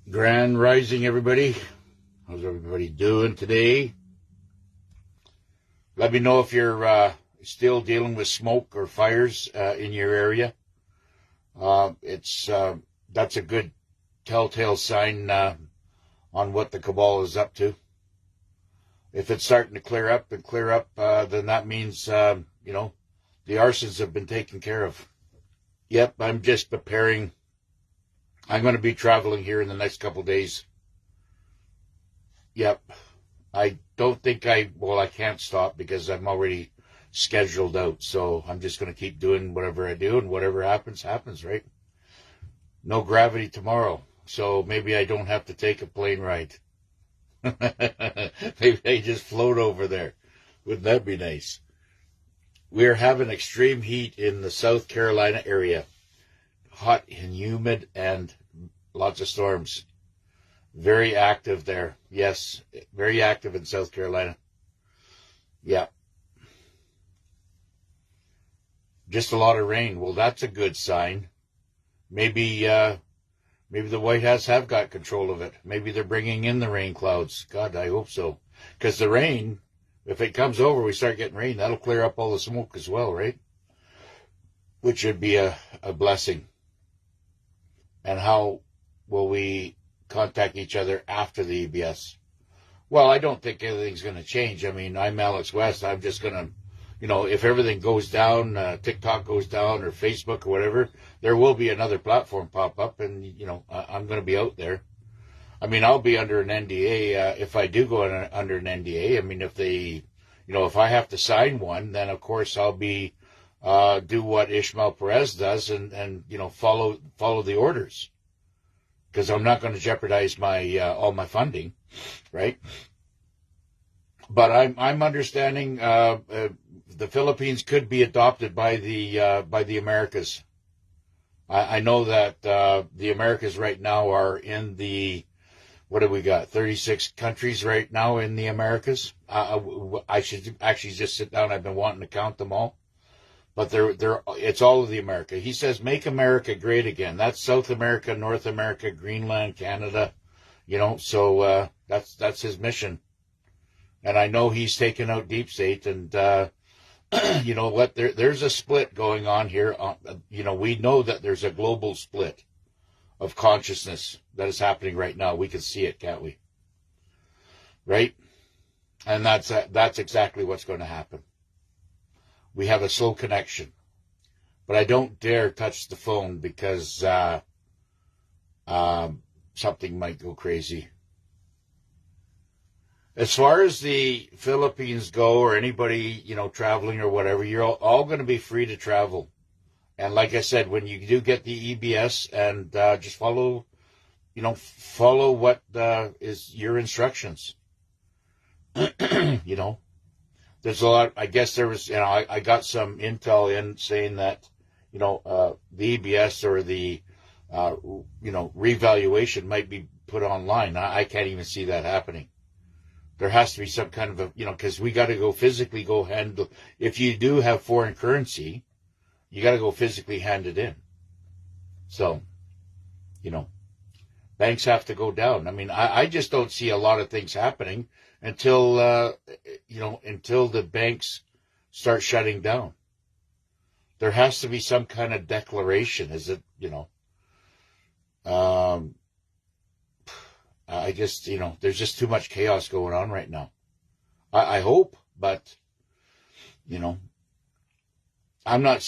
Grand Rising, everybody. How's everybody doing today? Let me know if you're still dealing with smoke or fires in your area. That's a good telltale sign on what the cabal is up to. If it's starting to clear up, then that means the arsons have been taken care of. Yep, I'm just preparing. I'm going to be traveling here in the next couple of days. Yep. I don't think I can't stop because I'm already scheduled out. So I'm just going to keep doing whatever I do, and whatever happens, happens, right? No gravity tomorrow. So maybe I don't have to take a plane ride. Maybe I just float over there. Wouldn't that be nice? We're having extreme heat in the South Carolina area. Hot and humid and lots of storms. Very active there. Yes, very active in South Carolina. Yeah. Just a lot of rain. Well, that's a good sign. Maybe the White House have got control of it. Maybe they're bringing in the rain clouds. God, I hope so. Because the rain, if it comes over, we start getting rain, that'll clear up all the smoke as well, right? Which would be a blessing. And how will we contact each other after the EBS? Well, I don't think anything's going to change. I mean, I'm Alex West. I'm just going to, if everything goes down, TikTok goes down or Facebook or whatever, there will be another platform pop up, and, I'm going to be out there. I mean, I'll be under an NDA if I do go under an NDA. I mean, if they, if I have to sign one, then of course I'll be do what Ishmael Perez does and follow the orders, because I'm not going to jeopardize my all my funding, right? But I'm understanding the Philippines could be adopted by the Americas. I know that the Americas right now are in the, what do we got? 36 countries right now in the Americas. I should actually just sit down. I've been wanting to count them all. But it's all of the America. He says, make America great again. That's South America, North America, Greenland, Canada, so that's his mission. And I know he's taken out Deep State, and you know what, there's a split going on here. We know that there's a global split of consciousness that is happening right now. We can see it, can't we? Right? And that's exactly what's going to happen. We have a slow connection, but I don't dare touch the phone because something might go crazy. As far as the Philippines go, or anybody, traveling or whatever, you're all going to be free to travel. And like I said, when you do get the EBS, and just follow what is your instructions. There's a lot. I guess there was, I got some intel in saying that, the EBS or the, revaluation might be put online. I can't even see that happening. There has to be some kind of a, because we got to go physically handle. If you do have foreign currency, you got to go physically hand it in. So, banks have to go down. I mean, I just don't see a lot of things happening until the banks start shutting down. There has to be some kind of declaration. Is it, I just, there's just too much chaos going on right now. I hope, but, I'm not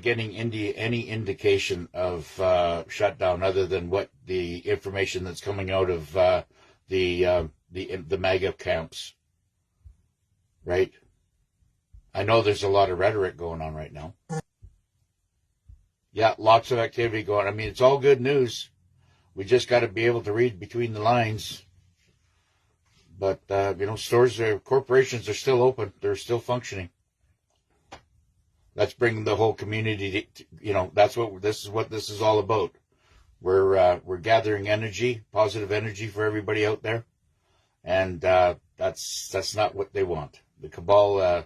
getting any indication of shutdown other than what the information that's coming out of the MAGA camps, right? I know there's a lot of rhetoric going on right now. Yeah, lots of activity going on. I mean, it's all good news. We just got to be able to read between the lines. But, stores, corporations are still open. They're still functioning. Let's bring the whole community to, this is what this is all about. We're gathering energy, positive energy for everybody out there. And that's not what they want. The cabal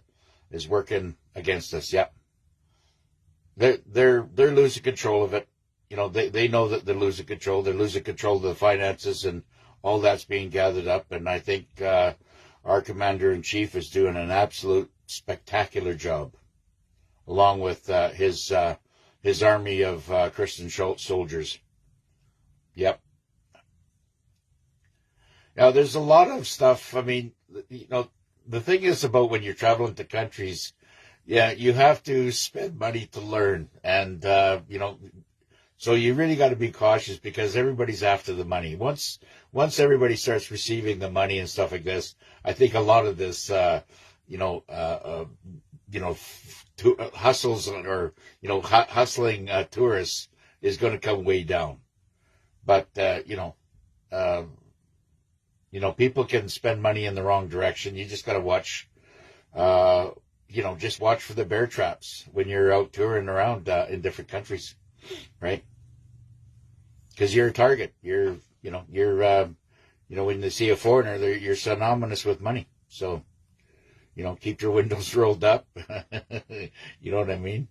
is working against us. Yep. They're losing control of it. they know that they're losing control. They're losing control of the finances, and all that's being gathered up. And I think our commander-in-chief is doing an absolute spectacular job, along with his army of Christian soldiers. Yep. Now, there's a lot of stuff. I mean, the thing is about when you're traveling to countries, yeah, you have to spend money to learn. And, so you really got to be cautious because everybody's after the money. Once everybody starts receiving the money and stuff like this, I think a lot of this, hustles or, hustling tourists is going to come way down. But, people can spend money in the wrong direction. You just got to watch, just watch for the bear traps when you're out touring around in different countries, right? Because you're a target. When they see a foreigner, you're synonymous with money. So, keep your windows rolled up. You know what I mean?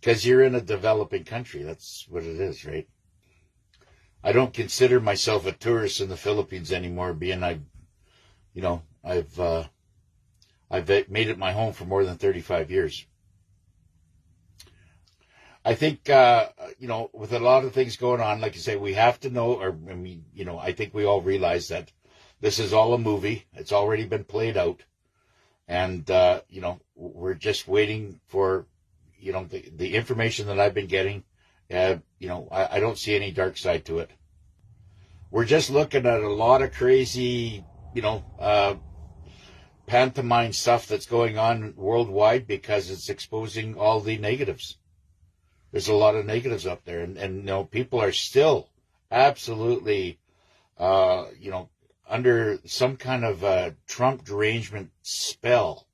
Because you're in a developing country. That's what it is, right? I don't consider myself a tourist in the Philippines anymore, being I've made it my home for more than 35 years. I think, with a lot of things going on, like you say, we have to know, I think we all realize that this is all a movie. It's already been played out. And, we're just waiting for, the information that I've been getting. I don't see any dark side to it. We're just looking at a lot of crazy, pantomime stuff that's going on worldwide because it's exposing all the negatives. There's a lot of negatives up there, and people are still absolutely, under some kind of a Trump derangement spell.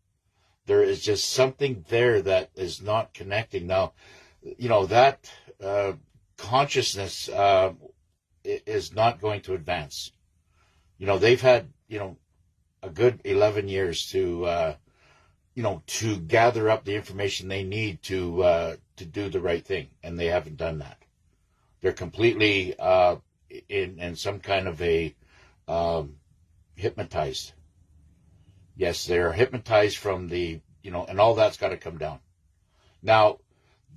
There is just something there that is not connecting. Now, that consciousness is not going to advance. They've had, a good 11 years to gather up the information they need to do the right thing, and they haven't done that. They're completely in some kind of a hypnotized. Yes, they're hypnotized from the, and all that's got to come down. Now,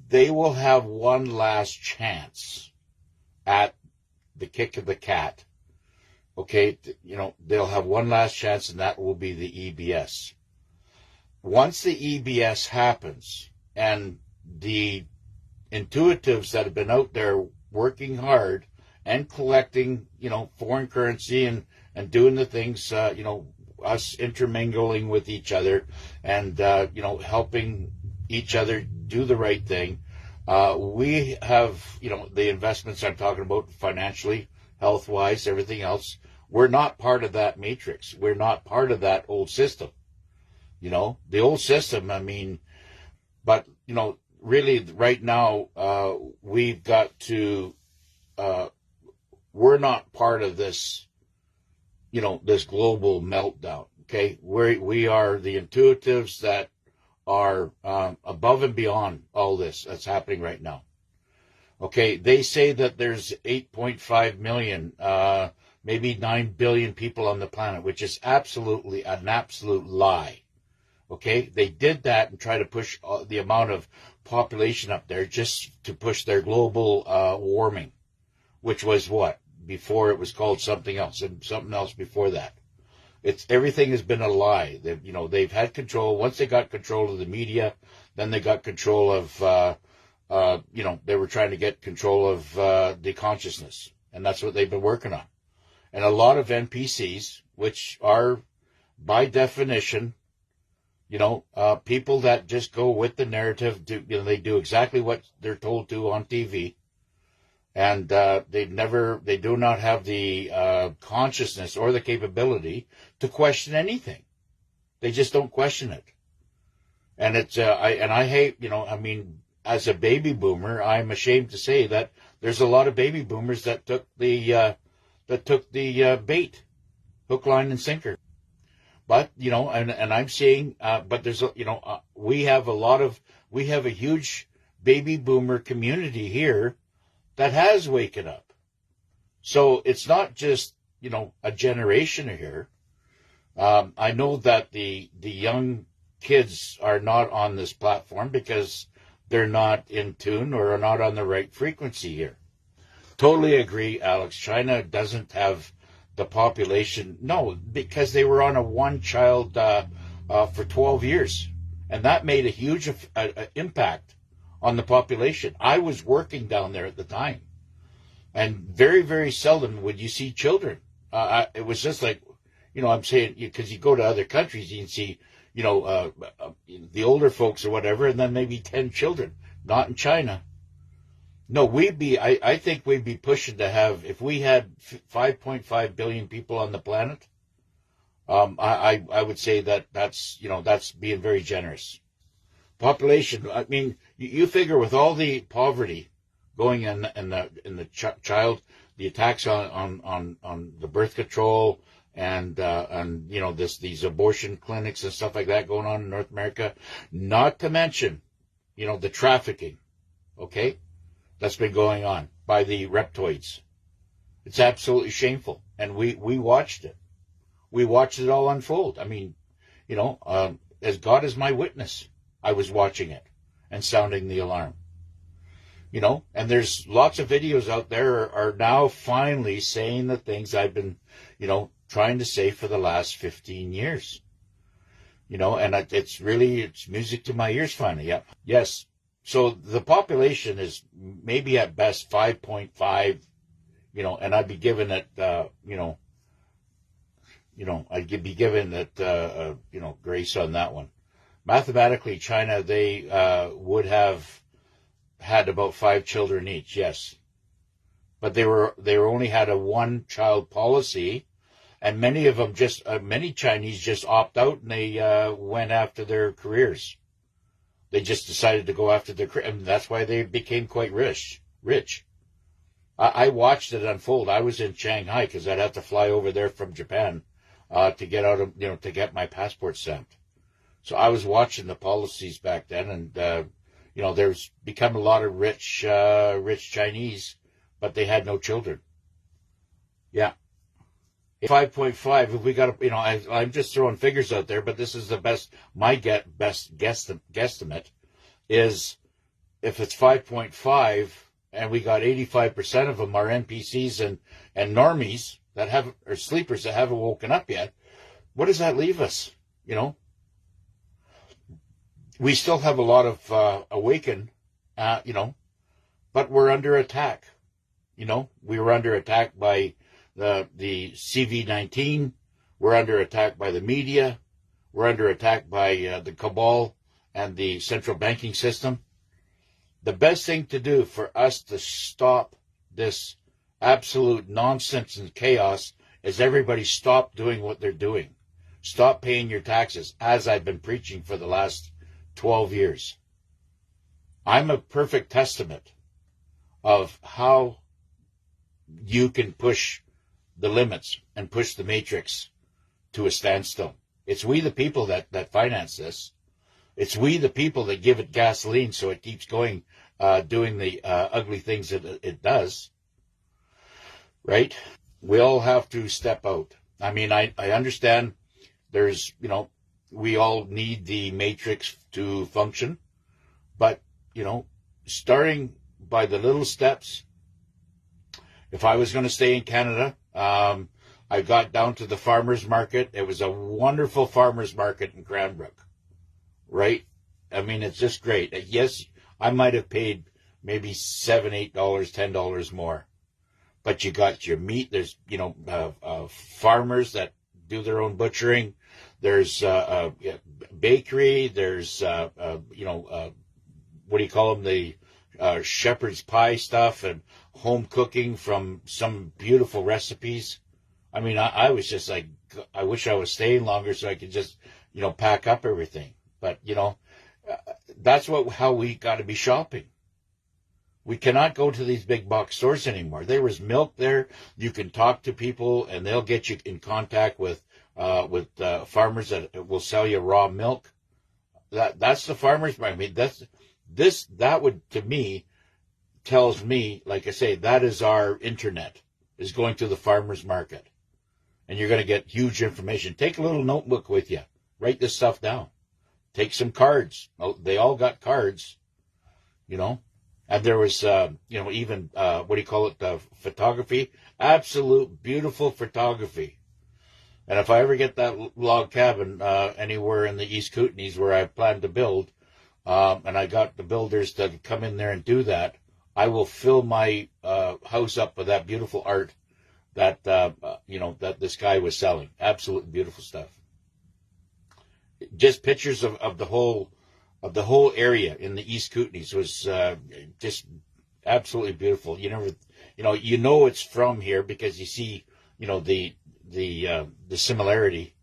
they will have one last chance at the kick of the cat. Okay, they'll have one last chance, and that will be the EBS. Once the EBS happens, and the intuitives that have been out there working hard and collecting, foreign currency and doing the things, us intermingling with each other and, helping each other do the right thing. We have, the investments I'm talking about financially, health-wise, everything else. We're not part of that matrix. We're not part of that old system. The old system, but, really right now, we've got to, we're not part of this, this global meltdown. Okay. We are the intuitives that are, above and beyond all this that's happening right now. Okay. They say that there's 8.5 million, maybe 9 billion people on the planet, which is absolutely an absolute lie. Okay, they did that and try to push the amount of population up there just to push their global warming, which was what? Before it was called something else, and something else before that. Everything has been a lie. They've had control. Once they got control of the media, then they got control of, they were trying to get control of the consciousness, and that's what they've been working on. And a lot of NPCs, which are by definition, people that just go with the narrative, they do exactly what they're told to on TV. And they do not have the consciousness or the capability to question anything. They just don't question it. And I hate, as a baby boomer, I'm ashamed to say that there's a lot of baby boomers that took the bait, hook, line, and sinker. But, and I'm seeing, but there's, we have a huge baby boomer community here that has waken up. So it's not just, a generation here. I know that the young kids are not on this platform because they're not in tune or are not on the right frequency here. Totally agree, Alex. China doesn't have the population. No, because they were on a one-child for 12 years. And that made a huge impact on the population. I was working down there at the time. And very, very seldom would you see children. It was just like, I'm saying, because you go to other countries, you can see, the older folks or whatever, and then maybe 10 children. Not in China. No, I think we'd be pushing to have, if we had 5.5 billion people on the planet, I would say that's being very generous. Population, I mean, you figure with all the poverty going in the child, the attacks on the birth control and these abortion clinics and stuff like that going on in North America, not to mention, the trafficking, okay, that's been going on by the reptoids. It's absolutely shameful. And we watched it. We watched it all unfold. I mean, as God is my witness, I was watching it and sounding the alarm. And there's lots of videos out there are now finally saying the things I've been, trying to say for the last 15 years. And it's music to my ears finally. Yeah. Yes. So the population is maybe at best 5.5, and I'd be given it, I'd be given it, grace on that one. Mathematically, China, they would have had about 5 children each, yes. But they only had a one-child policy, and many of them many Chinese just opt out and they went after their careers. They just decided to go after their career, and that's why they became quite rich. I watched it unfold. I was in Shanghai because I'd have to fly over there from Japan to get out of, to get my passport stamped. So I was watching the policies back then, and there's become a lot of rich Chinese, but they had no children. Yeah. 5.5, if we got, I'm just throwing figures out there, but this is the best guesstimate is if it's 5.5 and we got 85% of them are NPCs and normies or sleepers that haven't woken up yet, what does that leave us? We still have a lot of awaken, but we're under attack. We were under attack by the CV-19. We're under attack by the media. We're under attack by the cabal and the central banking system. The best thing to do for us to stop this absolute nonsense and chaos is everybody stop doing what they're doing. Stop paying your taxes, as I've been preaching for the last 12 years. I'm a perfect testament of how you can push the limits and push the matrix to a standstill. It's we the people that finance this. It's we the people that give it gasoline so it keeps going, doing the ugly things that it does. Right? We all have to step out. I mean, I understand there's, we all need the matrix to function, but, starting by the little steps. If I was going to stay in Canada, I got down to the farmers market. It was a wonderful farmers market in Cranbrook, right? I mean, it's just great. Yes, I might have paid maybe $7, $8, $10 more, but you got your meat. There's, farmers that do their own butchering. There's bakery. There's, what do you call them? The shepherd's pie stuff and home cooking from some beautiful recipes. I mean, I was just like, I wish I was staying longer so I could just, pack up everything. But, that's how we got to be shopping. We cannot go to these big box stores anymore. There was milk there. You can talk to people and they'll get you in contact with farmers that will sell you raw milk. That's the farmers market. I mean, that would, to me, tells me, like I say, that is our internet, is going to the farmer's market. And you're going to get huge information. Take a little notebook with you. Write this stuff down. Take some cards. They all got cards, And there was, even, what do you call it, photography? Absolute beautiful photography. And if I ever get that log cabin anywhere in the East Kootenays where I plan to build, and I got the builders to come in there and do that, I will fill my house up with that beautiful art that that this guy was selling. Absolutely beautiful stuff. Just pictures of the whole area in the East Kootenays was just absolutely beautiful. You know it's from here because you see the similarity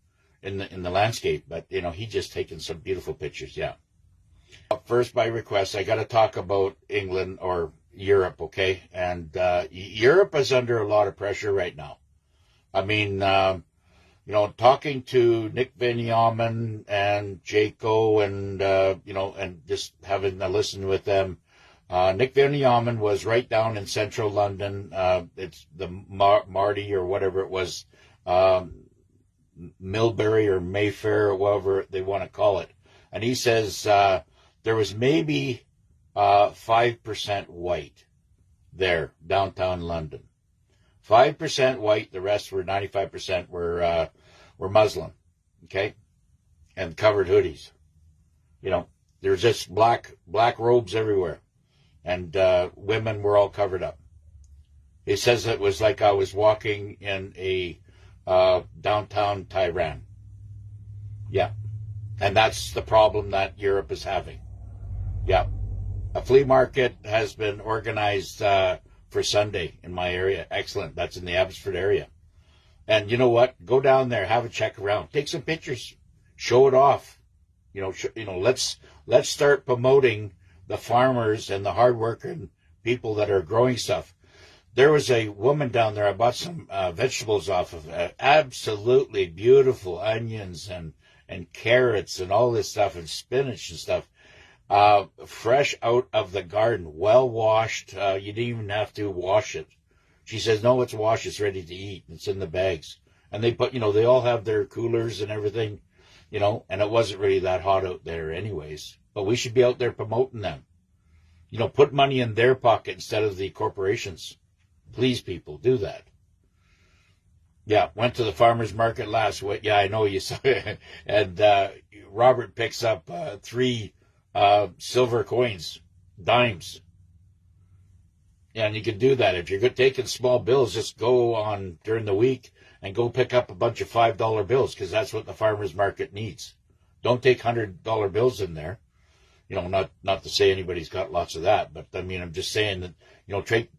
in the landscape. But he just taken some beautiful pictures. Yeah. First, by request, I got to talk about England or Europe, okay? And Europe is under a lot of pressure right now. I mean, talking to Nick Van Yamen and Jaco and, and just having a listen with them. Nick Van Yamen was right down in central London. It's the Marty or whatever it was, Millbury or Mayfair or whatever they want to call it. And he says there was maybe 5% white there, downtown London. 5% white, the rest were 95% were Muslim, okay, and covered hoodies. There's just black robes everywhere, and women were all covered up. He says it was like I was walking in a downtown Tehran. Yeah, and that's the problem that Europe is having. Yeah, a flea market has been organized for Sunday in my area. Excellent. That's in the Abbotsford area. And you know what? Go down there, have a check around, take some pictures, show it off. Let's start promoting the farmers and the hardworking people that are growing stuff. There was a woman down there. I bought some vegetables off of absolutely beautiful onions and carrots and all this stuff and spinach and stuff. Fresh out of the garden, well washed. You didn't even have to wash it. She says, no, it's washed. It's ready to eat. It's in the bags. And they put, they all have their coolers and everything, and it wasn't really that hot out there anyways. But we should be out there promoting them. Put money in their pocket instead of the corporations. Please, people, do that. Yeah, went to the farmer's market last week. Yeah, I know you saw it. And Robert picks up 3 silver coins, dimes. Yeah, and you can do that. If you're taking small bills, just go on during the week and go pick up a bunch of $5 bills because that's what the farmer's market needs. Don't take $100 bills in there. Not to say anybody's got lots of that, but I mean, I'm just saying that,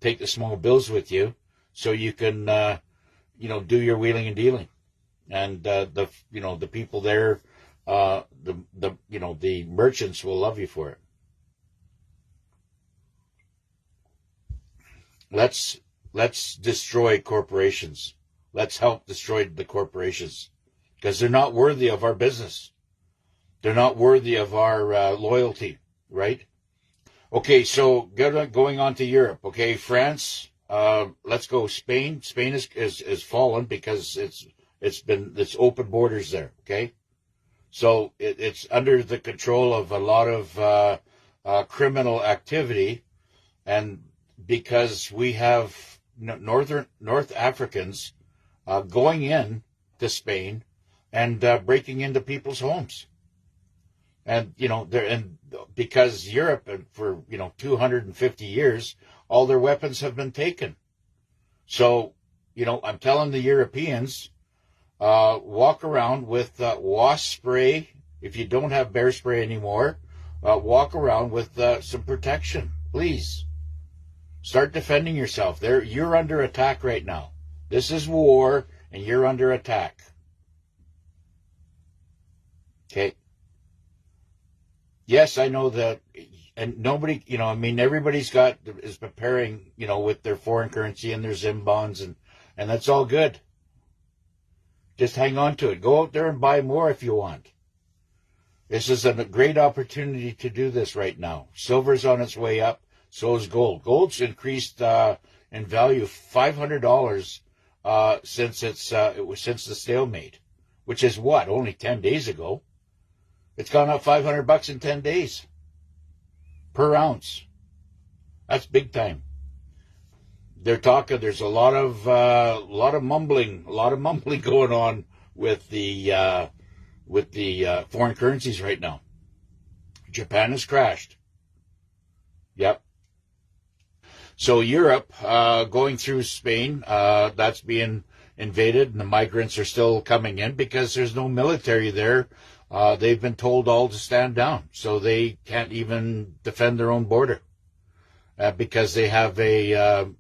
take the small bills with you so you can, do your wheeling and dealing. And, the people there, the merchants will love you for it. Let's destroy corporations. Let's help destroy the corporations because they're not worthy of our business. They're not worthy of our loyalty, right? Okay, so going on to Europe. Okay, France. Let's go Spain. Spain is fallen because it's open borders there. Okay, so it's under the control of a lot of criminal activity, and because we have North Africans going in to Spain and breaking into people's homes. And, because Europe, for, 250 years, all their weapons have been taken. So, I'm telling the Europeans, walk around with wasp spray. If you don't have bear spray anymore, walk around with some protection, please. Start defending yourself. You're under attack right now. This is war, and you're under attack. Okay. Yes, I know that, and nobody, everybody's is preparing, with their foreign currency and their Zim bonds, and that's all good. Just hang on to it. Go out there and buy more if you want. This is a great opportunity to do this right now. Silver's on its way up. So is gold. Gold's increased in value $500 since since the stalemate, which is what, only 10 days ago. It's gone up $500 in 10 days per ounce. That's big time. They're talking. There's a lot of mumbling going on with the foreign currencies right now. Japan has crashed. Yep. So Europe, going through Spain, that's being invaded, and the migrants are still coming in because there's no military there. They've been told all to stand down, so they can't even defend their own border because they have a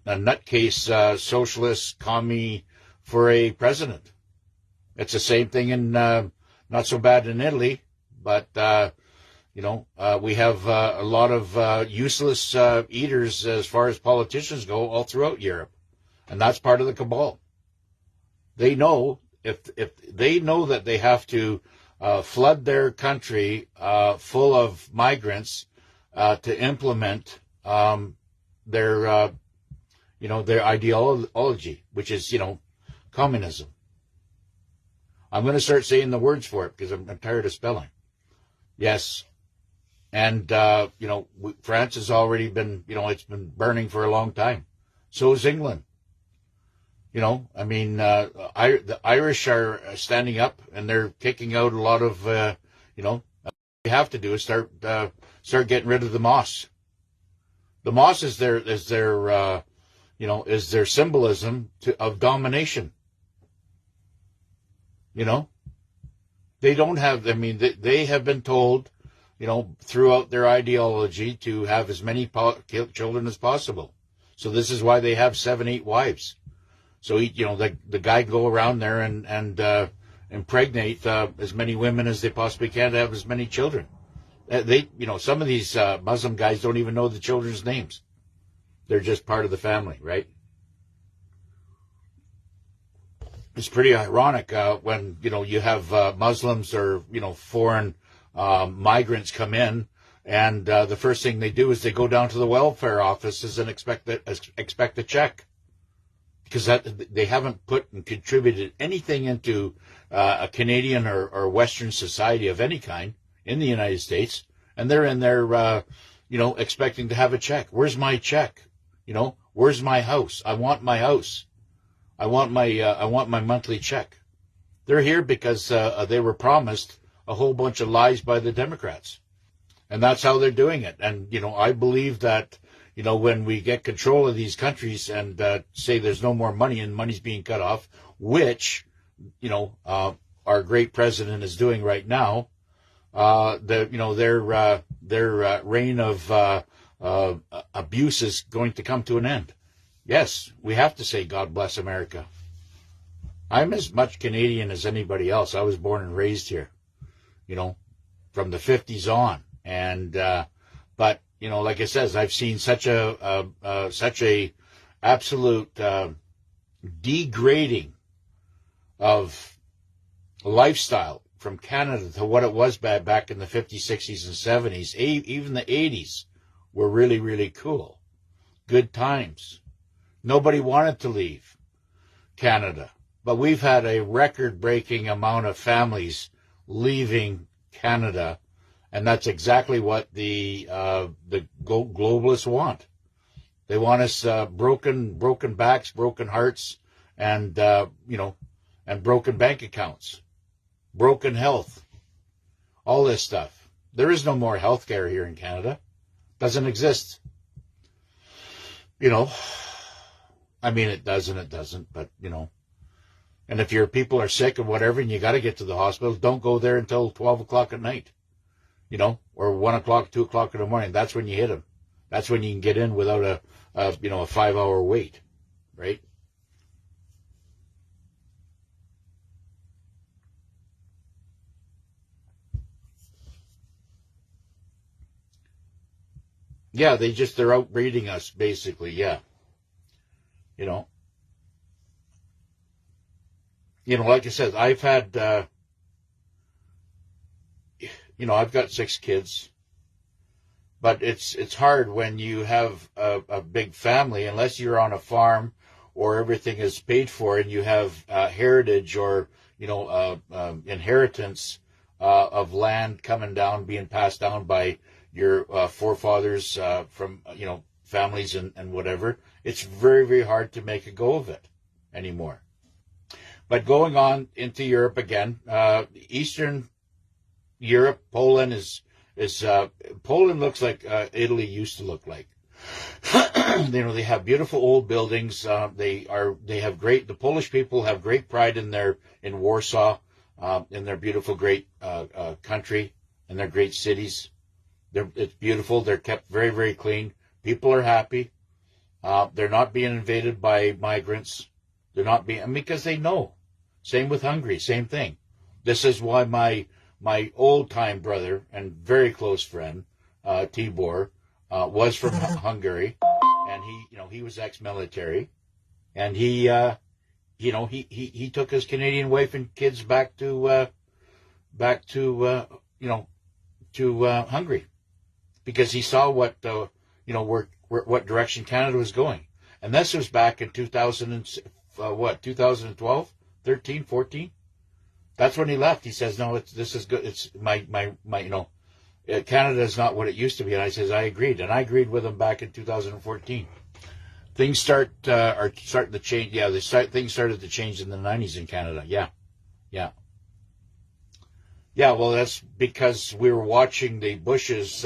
nutcase socialist commie for a president. It's the same thing in not so bad in Italy, but we have a lot of useless eaters as far as politicians go all throughout Europe, and that's part of the cabal. They know if they know that they have to flood their country full of migrants to implement their ideology, which is communism. I'm going to start saying the words for it because I'm tired of spelling. Yes. And, France has already been, it's been burning for a long time. So is England. The Irish are standing up and they're kicking out a lot of, what they have to do is start getting rid of the moss. The moss is their symbolism of domination. They don't have, they have been told, throughout their ideology to have as many children as possible. So this is why they have 7, 8 wives. So, the guy can go around there and impregnate as many women as they possibly can to have as many children. Some of these Muslim guys don't even know the children's names. They're just part of the family, right? It's pretty ironic when, you have Muslims or, foreign migrants come in, and the first thing they do is they go down to the welfare offices and expect a check, because they haven't put and contributed anything into a Canadian or Western society of any kind in the United States, and they're in there, expecting to have a check. Where's my check? Where's my house? I want my house. I want my monthly check. They're here because they were promised a whole bunch of lies by the Democrats. And that's how they're doing it. And, I believe that, when we get control of these countries and say there's no more money and money's being cut off, which, our great president is doing right now, their reign of abuse is going to come to an end. Yes, we have to say God bless America. I'm as much Canadian as anybody else. I was born and raised here, from the 50s on. And, but, like I says, I've seen such a absolute degrading of lifestyle from Canada to what it was back in the 50s, 60s, and 70s. Even the 80s were really, really cool. Good times. Nobody wanted to leave Canada. But we've had a record-breaking amount of families leaving Canada, and that's exactly what the globalists want. They want us broken backs, broken hearts, and and broken bank accounts, broken health, all this stuff. There is no more health care here in Canada. Doesn't exist. It does and it doesn't, but, and if your people are sick or whatever and you got to get to the hospital, don't go there until 12 o'clock at night, or 1 o'clock, 2 o'clock in the morning. That's when you hit them. That's when you can get in without a 5-hour wait, right? Yeah, they're outbreeding us, basically, yeah. like I said, I've had, I've got 6 kids, but it's hard when you have a big family, unless you're on a farm or everything is paid for and you have heritage or, inheritance of land coming down, being passed down by your forefathers from, families and whatever. It's very, very hard to make a go of it anymore. But going on into Europe again, Eastern Europe, Poland is Poland looks like Italy used to look like. They have beautiful old buildings. They have great. The Polish people have great pride in Warsaw, in their beautiful, great country and their great cities. It's beautiful. They're kept very, very clean. People are happy. They're not being invaded by migrants. They're not being, because they know. Same with Hungary. Same thing. This is why my old-time brother and very close friend, Tibor, was from Hungary, and he was ex-military, and he took his Canadian wife and kids back to Hungary, because he saw what what direction Canada was going, and this was back in 2012, 13, 14. That's when he left. He says, "No, this is good. It's my Canada is not what it used to be." And I says, "I agreed," and I agreed with him back in 2014. Things are starting to change. Yeah, things started to change in the 90s in Canada. Yeah. Well, that's because we were watching the Bushes,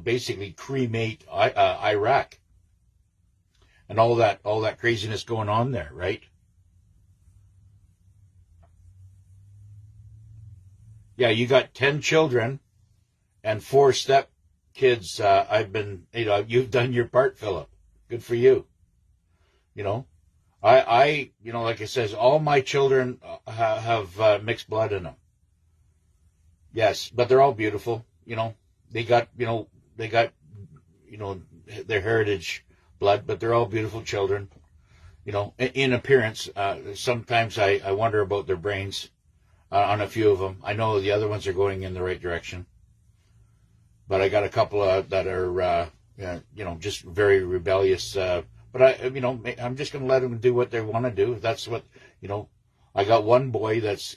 basically cremate Iraq, and all that craziness going on there, right? Yeah, you got 10 children and 4 step kids. You've done your part, Philip. Good for you. Like I says, all my children have mixed blood in them. Yes, but they're all beautiful. They got their heritage blood, but they're all beautiful children. In appearance. Sometimes I wonder about their brains. On a few of them. I know the other ones are going in the right direction. But I got a couple that are, just very rebellious. But I'm just going to let them do what they want to do. That's what, I got one boy that's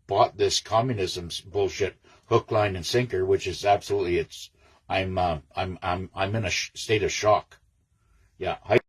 bought this communism bullshit hook, line, and sinker, which is absolutely, I'm in a state of shock. Yeah.